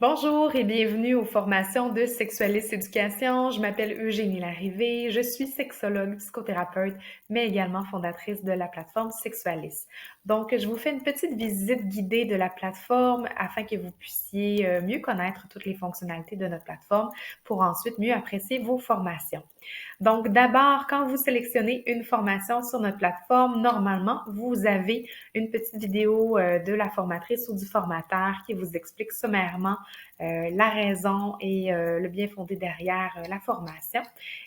Bonjour et bienvenue aux formations de Sexualiste Éducation. Je m'appelle Eugénie Larrivée, je suis sexologue, psychothérapeute, mais également fondatrice de la plateforme Sexualiste. Donc, je vous fais une petite visite guidée de la plateforme afin que vous puissiez mieux connaître toutes les fonctionnalités de notre plateforme pour ensuite mieux apprécier vos formations. Donc, d'abord, quand vous sélectionnez une formation sur notre plateforme, normalement, vous avez une petite vidéo de la formatrice ou du formateur qui vous explique sommairement la raison et le bien fondé derrière la formation.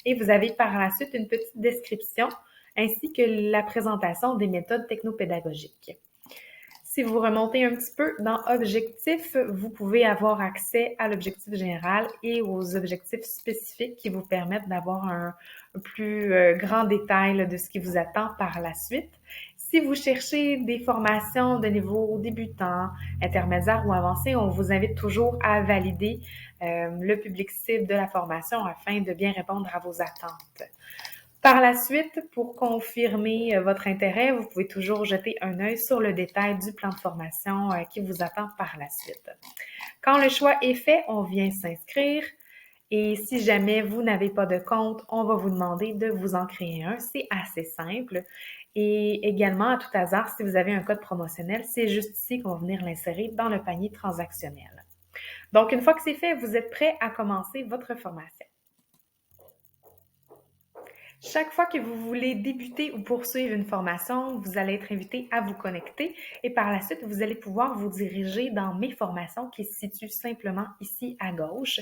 Et vous avez par la suite une petite description ainsi que la présentation des méthodes technopédagogiques. Si vous remontez un petit peu dans Objectifs, vous pouvez avoir accès à l'objectif général et aux objectifs spécifiques qui vous permettent d'avoir un plus grand détail de ce qui vous attend par la suite. Si vous cherchez des formations de niveau débutant, intermédiaire ou avancé, on vous invite toujours à valider le public cible de la formation afin de bien répondre à vos attentes. Par la suite, pour confirmer votre intérêt, vous pouvez toujours jeter un œil sur le détail du plan de formation qui vous attend par la suite. Quand le choix est fait, on vient s'inscrire et si jamais vous n'avez pas de compte, on va vous demander de vous en créer un. C'est assez simple. Et également, à tout hasard, si vous avez un code promotionnel, c'est juste ici qu'on va venir l'insérer dans le panier transactionnel. Donc, une fois que c'est fait, vous êtes prêt à commencer votre formation. Chaque fois que vous voulez débuter ou poursuivre une formation, vous allez être invité à vous connecter et par la suite, vous allez pouvoir vous diriger dans mes formations qui se situent simplement ici à gauche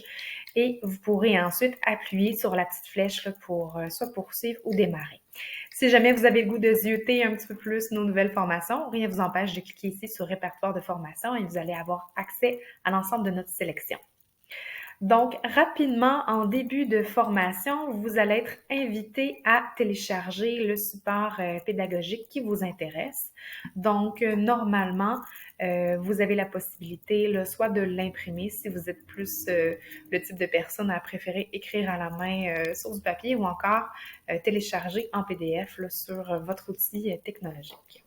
et vous pourrez ensuite appuyer sur la petite flèche pour soit poursuivre ou démarrer. Si jamais vous avez le goût de zioter un petit peu plus nos nouvelles formations, rien ne vous empêche de cliquer ici sur répertoire de formation et vous allez avoir accès à l'ensemble de notre sélection. Donc, rapidement, en début de formation, vous allez être invité à télécharger le support pédagogique qui vous intéresse. Donc, normalement, vous avez la possibilité soit de l'imprimer si vous êtes plus le type de personne à préférer écrire à la main sur du papier ou encore télécharger en PDF sur votre outil technologique.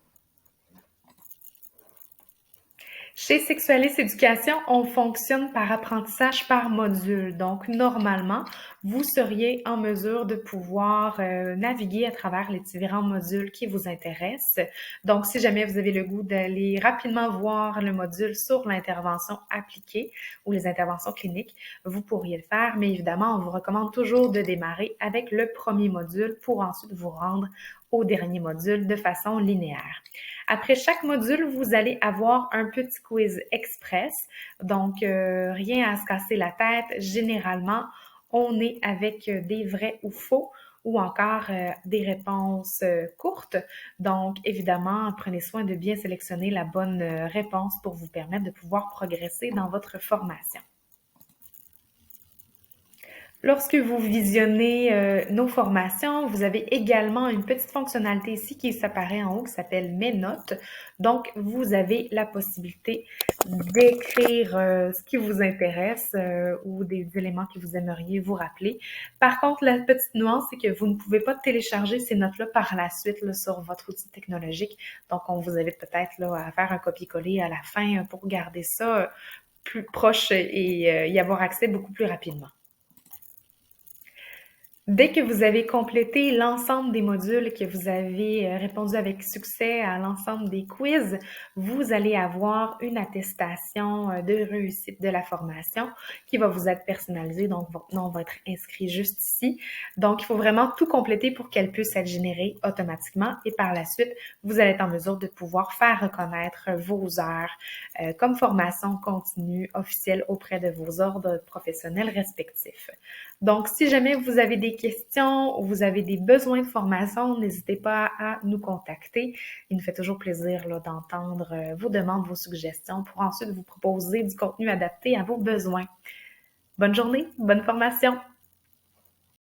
Chez Sexualiste Éducation, on fonctionne par apprentissage par module. Donc, normalement, vous seriez en mesure de pouvoir naviguer à travers les différents modules qui vous intéressent. Donc, si jamais vous avez le goût d'aller rapidement voir le module sur l'intervention appliquée ou les interventions cliniques, vous pourriez le faire. Mais évidemment, on vous recommande toujours de démarrer avec le premier module pour ensuite vous rendre au dernier module de façon linéaire. Après chaque module, vous allez avoir un petit quiz express, donc rien à se casser la tête. Généralement, on est avec des vrais ou faux ou encore des réponses courtes. Donc, évidemment, prenez soin de bien sélectionner la bonne réponse pour vous permettre de pouvoir progresser dans votre formation. Lorsque vous visionnez nos formations, vous avez également une petite fonctionnalité ici qui s'apparaît en haut qui s'appelle Mes notes. Donc, vous avez la possibilité d'écrire ce qui vous intéresse ou des éléments que vous aimeriez vous rappeler. Par contre, la petite nuance, c'est que vous ne pouvez pas télécharger ces notes-là par la suite là, sur votre outil technologique. Donc, on vous invite peut-être là, à faire un copier-coller à la fin pour garder ça plus proche et y avoir accès beaucoup plus rapidement. Dès que vous avez complété l'ensemble des modules, que vous avez répondu avec succès à l'ensemble des quiz, vous allez avoir une attestation de réussite de la formation qui va vous être personnalisée. Donc, votre nom va être inscrit juste ici. Donc, il faut vraiment tout compléter pour qu'elle puisse être générée automatiquement. Et par la suite, vous allez être en mesure de pouvoir faire reconnaître vos heures comme formation continue officielle auprès de vos ordres professionnels respectifs. Donc, si jamais vous avez des questions ou vous avez des besoins de formation, n'hésitez pas à nous contacter. Il nous fait toujours plaisir d'entendre vos demandes, vos suggestions pour ensuite vous proposer du contenu adapté à vos besoins. Bonne journée, bonne formation!